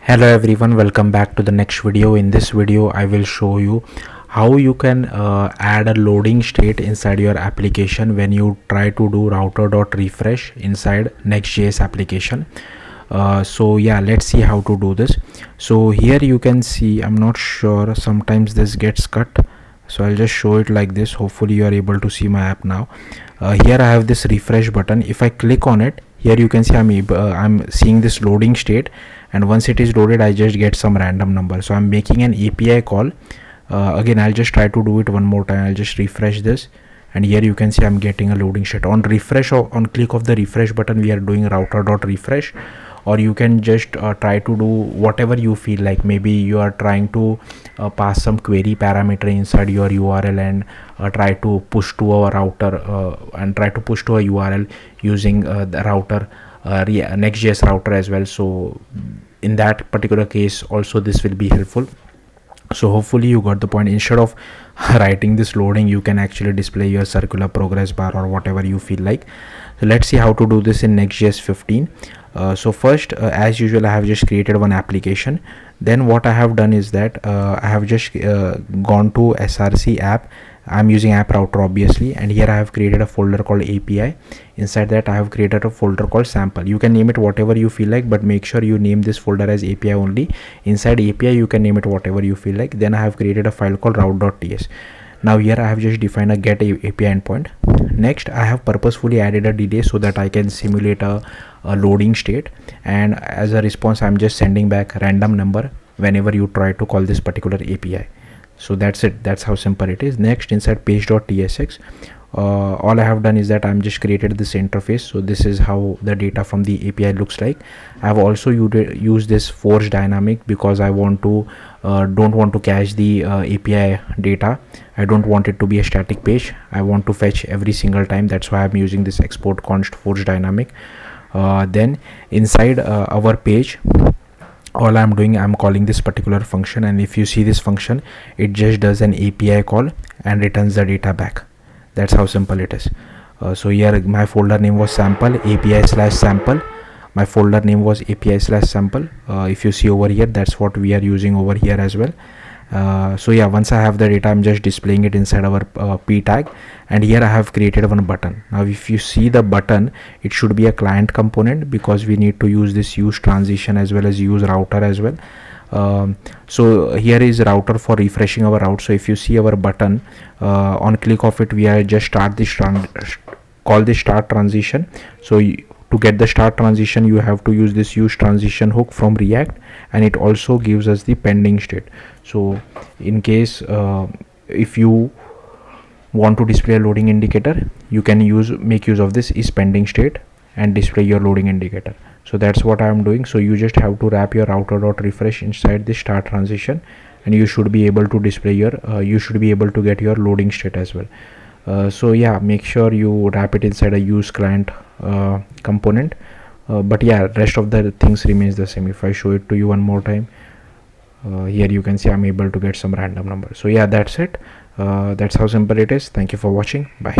Hello everyone, welcome back to the next video. In this video I will show you how you can add a loading state inside your application when you try to do router.refresh inside NextJS application. So yeah, let's see how to do this. So here you can see, I'm not sure, sometimes this gets cut, so I'll just show it like this. Hopefully you are able to see my app now. Here I have this refresh button. If I click on it, here you can see I'm seeing this loading state, and once it is loaded I just get some random number. So I'm making an API call. Again, I'll just try to do it one more time. I'll just refresh this, and here you can see I'm getting a loading state. On refresh, or on click of the refresh button, we are doing router.refresh, or you can just try to do whatever you feel like. Maybe you are trying to pass some query parameter inside your URL and try to push to our router and try to push to a URL using the router NextJS router as well. So in that particular case also this will be helpful. So hopefully you got the point. Instead of writing this loading, you can actually display your circular progress bar or whatever you feel like. So let's see how to do this in NextJS 15. So first, as usual, I have just created one application. Then what I have done is that I have just gone to src app. I'm using app router obviously, and here I have created a folder called API. Inside that I have created a folder called sample. You can name it whatever you feel like, but make sure you name this folder as API only. Inside API you can name it whatever you feel like. Then I have created a file called route.ts. Now here I have just defined a get API endpoint. Next, I have purposefully added a delay so that I can simulate a loading state, and as a response I'm just sending back random number whenever you try to call this particular API. So that's it. That's how simple it is. Next, inside page.tsx, all I have done is that I'm just created this interface. So this is how the data from the API looks like. I have also used this force dynamic because I want to don't want to cache the API data. I don't want it to be a static page. I want to fetch every single time. That's why I'm using this export const force dynamic. Then inside our page, all I'm doing, I'm calling this particular function, and if you see this function, it just does an API call and returns the data back. That's how simple it is. So here my folder name was sample API/sample. My folder name was API/sample. If you see over here, that's what we are using over here as well. So yeah, once I have the data, I'm just displaying it inside our p tag, and here I have created one button. Now if you see the button, it should be a client component because we need to use this use transition as well as use router as well. So here is router for refreshing our route. So if you see our button, on click of it, we are just call this start transition. So to get the start transition, you have to use this use transition hook from React, and it also gives us the pending state. So in case if you want to display a loading indicator, you can make use of this is pending state and display your loading indicator. So that's what I am doing. So you just have to wrap your router.refresh inside the start transition, and you should be able to display your you should be able to get your loading state as well. So yeah, make sure you wrap it inside a use client component, but yeah, rest of the things remains the same. If I show it to you one more time, here you can see I'm able to get some random number. So yeah, that's it. That's how simple it is. Thank you for watching. Bye.